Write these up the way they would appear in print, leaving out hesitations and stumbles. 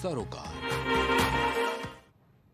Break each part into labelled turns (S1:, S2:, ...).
S1: सरोकार।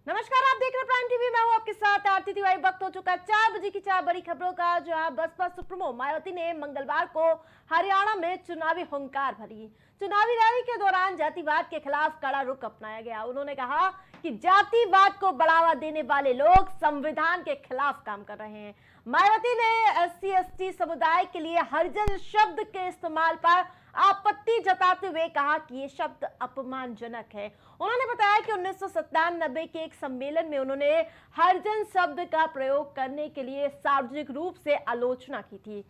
S2: नमस्कार, आप देख रहे हैं प्राइम टीवी। मैं हूं आपके साथ आरती तिवारी। वक्त हो चुका 4 बजे की 4 बड़ी खबरों का, जहां बसपा सुप्रीमो मायावती ने मंगलवार को हरियाणा में चुनावी हुंकार भरी। चुनावी रैली के दौरान जातिवाद के खिलाफ कड़ा रुख अपनाया गया। उन्होंने कहा कि जातिवाद को बढ़ावा देने वाले लोग संविधान के खिलाफ काम कर रहे हैं। मायावती ने SC/ST समुदाय के लिए हरिजन शब्द के इस्तेमाल पर आपत्ति जताते हुए कहा कि ये शब्द अपमानजनक है। उन्होंने बताया कि 1997 के एक सम्मेलन में उन्होंने हरिजन शब्द का प्रयोग करने के लिए सार्वजनिक रूप से आलोचना की थी।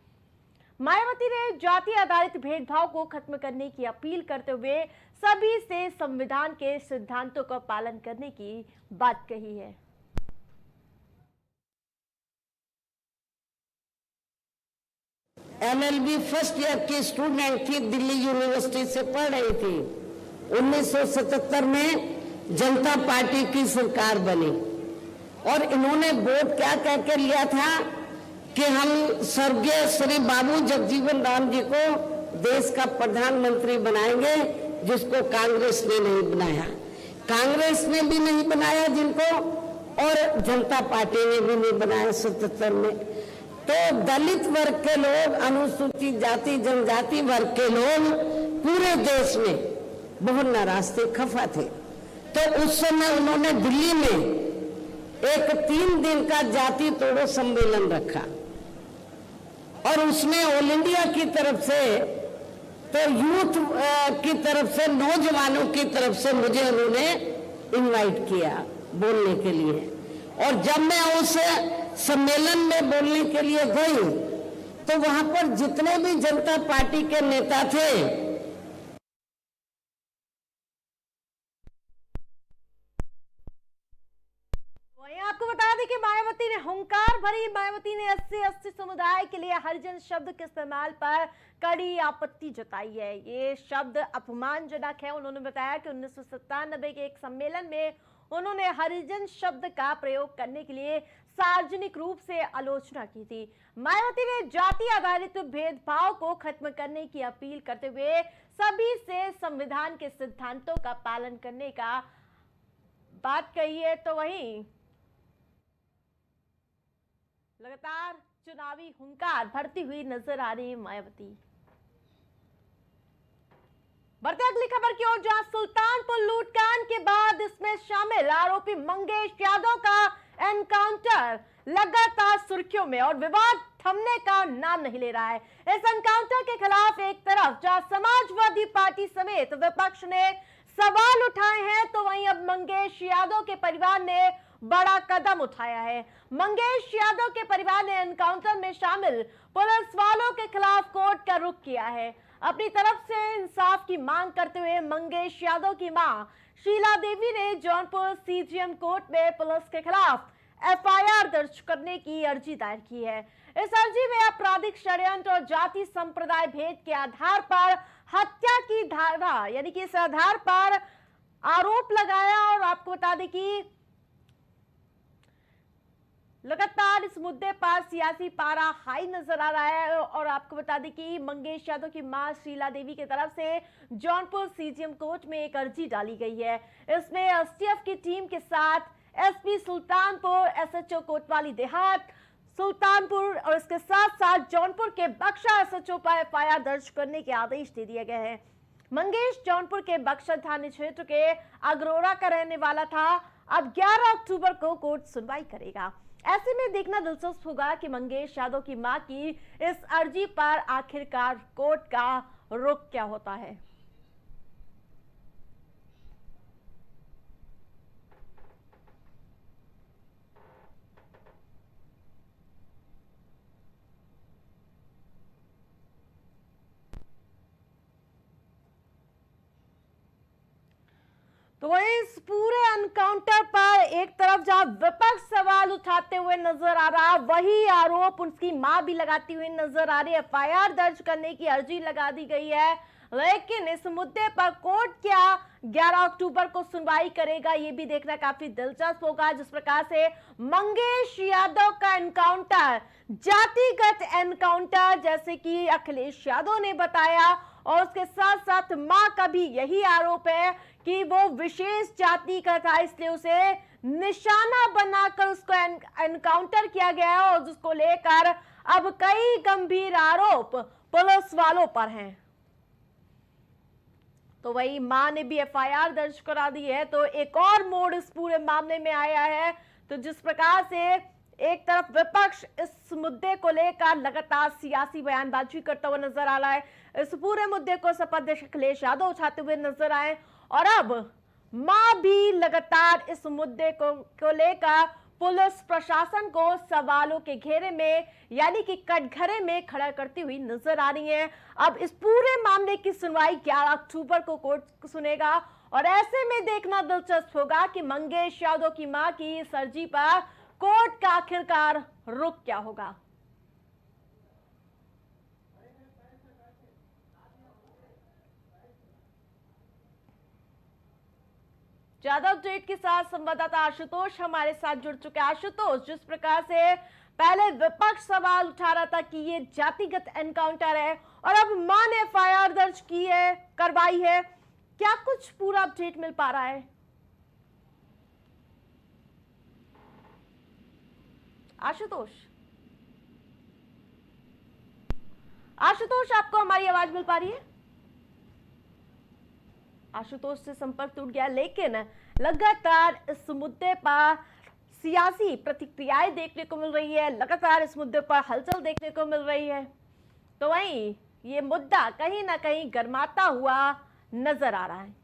S2: मायावती ने जाति आधारित भेदभाव को खत्म करने की अपील करते हुए सभी से संविधान के सिद्धांतों का पालन करने की बात कही है।
S3: LLB फर्स्ट ईयर की स्टूडेंट थी, दिल्ली यूनिवर्सिटी से पढ़ रही थी। 1977 में जनता पार्टी की सरकार बनी और इन्होंने वोट क्या कह के लिया था कि हम स्वर्गीय श्री बाबू जगजीवन राम जी को देश का प्रधानमंत्री बनाएंगे, जिसको कांग्रेस ने नहीं बनाया। कांग्रेस ने भी नहीं बनाया जिनको, और जनता पार्टी ने भी नहीं बनाया 77 में। तो दलित वर्ग के लोग, अनुसूचित जाति जनजाति वर्ग के लोग पूरे देश में बहुत नाराज थे, खफा थे। तो उस समय उन्होंने दिल्ली में एक 3 दिन का जाति तोड़ो सम्मेलन रखा और उसमें ऑल इंडिया की तरफ से, तो यूथ की तरफ से, नौजवानों की तरफ से मुझे उन्होंने इनवाइट किया बोलने के लिए। और जब मैं उस सम्मेलन में बोलने के लिए गई तो वहां पर जितने भी जनता पार्टी के नेता थे,
S2: वहीं आपको बता दें कि मायावती ने हुंकार भरी। मायावती ने SC/ST समुदाय के लिए हरिजन शब्द के इस्तेमाल पर कड़ी आपत्ति जताई है। ये शब्द अपमानजनक है। उन्होंने बताया कि 1997 के एक सम्मेलन में उन्होंने हरिजन शब्द का प्रयोग करने के लिए सार्वजनिक रूप से आलोचना की थी। मायावती ने जाति आधारित भेदभाव को खत्म करने की अपील करते हुए सभी से संविधान के सिद्धांतों का पालन करने का बात कही है। तो वहीं लगातार चुनावी हुंकार भरती हुई नजर आ रही मायावती। बढ़ते अगली खबर की ओर, जहां सुल्तानपुर लूटकांड के बाद इसमें शामिल आरोपी मंगेश यादव का एनकाउंटर लगातार सुर्खियों में और विवाद थमने का नाम नहीं ले रहा है। इस एनकाउंटर के खिलाफ एक तरफ जहां समाजवादी पार्टी समेत विपक्ष ने सवाल उठाए हैं, तो वहीं अब मंगेश यादव के परिवार ने बड़ा कदम उठाया है। मंगेश यादव के परिवार ने एनकाउंटर में शामिल पुलिस वालों के खिलाफ कोर्ट का रुख किया है। अपनी तरफ से इंसाफ की मांग करते हुए मंगेश यादव की मां शीला देवी ने जौनपुर CGM कोर्ट में पुलिस के खिलाफ FIR दर्ज करने की अर्जी दायर की है। इस अर्जी में आपराधिक षड्यंत्र और जाति संप्रदाय भेद के आधार पर हत्या की धारा, यानी कि इस आधार पर आरोप लगाया। और आपको बता दें कि लगातार इस मुद्दे पर सियासी पारा हाई नजर आ रहा है। और आपको बता दें कि मंगेश यादव की मां शीला देवी की तरफ से जौनपुर CGM कोर्ट में एक अर्जी डाली गई है। इसमें STF की टीम के साथ SP सुल्तानपुर, SHO कोतवाली देहात सुल्तानपुर और इसके साथ साथ जौनपुर के बक्शा SHO पर FIR दर्ज करने के आदेश दे दिए गए हैं। मंगेश जौनपुर के बक्शा थाना क्षेत्र के अग्रोरा का रहने वाला था। अब 11 अक्टूबर को कोर्ट सुनवाई करेगा। ऐसे में देखना दिलचस्प होगा कि मंगेश यादव की मां की इस अर्जी पर आखिरकार कोर्ट का रुख क्या होता है। तो इस पूरे एनकाउंटर पर एक तरफ जहां विपक्ष सवाल उठाते हुए नजर आ रहा, वही आरोप उसकी मां भी लगाती हुई नजर आ रही है। FIR दर्ज करने की अर्जी लगा दी गई है, लेकिन इस मुद्दे पर कोर्ट क्या 11 अक्टूबर को सुनवाई करेगा, ये भी देखना काफी दिलचस्प होगा। जिस प्रकार से मंगेश यादव का एनकाउंटर जातिगत एनकाउंटर, जैसे कि अखिलेश यादव ने बताया, और उसके साथ साथ मां का भी यही आरोप है कि वो विशेष जाति का था, इसलिए उसे निशाना बनाकर उसको एनकाउंटर किया गया है और जिसको लेकर अब कई गंभीर आरोप पुलिस वालों पर हैं। तो वही मां ने भी एफआईआर दर्ज करा दी है। तो एक और मोड़ इस पूरे मामले में आया है। तो जिस प्रकार से एक तरफ विपक्ष इस मुद्दे को लेकर लगातार सियासी बयानबाजी करता हुआ नजर आ रहा है, इस पूरे मुद्दे को सपा अध्यक्ष अखिलेश यादव उठाते हुए नजर आए और अब मां भी लगातार इस मुद्दे को लेकर पुलिस प्रशासन को सवालों के घेरे में यानी कि कटघरे में खड़ा करती हुई नजर आ रही है। अब इस पूरे मामले की सुनवाई 11 अक्टूबर को कोर्ट सुनेगा और ऐसे में देखना दिलचस्प होगा कि मंगेश यादव की मां की इस अर्जी पर कोर्ट का आखिरकार रुख क्या होगा। ज्यादा अपडेट के साथ संवाददाता आशुतोष हमारे साथ जुड़ चुके हैं। आशुतोष, जिस प्रकार से पहले विपक्ष सवाल उठा रहा था कि ये जातिगत एनकाउंटर है और अब मां ने एफआईआर दर्ज की है, करवाई है, क्या कुछ पूरा अपडेट मिल पा रहा है? आशुतोष, आपको हमारी आवाज मिल पा रही है? आशुतोष से संपर्क टूट गया, लेकिन लगातार इस मुद्दे पर सियासी प्रतिक्रियाएं देखने को मिल रही है, लगातार इस मुद्दे पर हलचल देखने को मिल रही है। तो वहीं ये मुद्दा कहीं ना कहीं गर्माता हुआ नजर आ रहा है।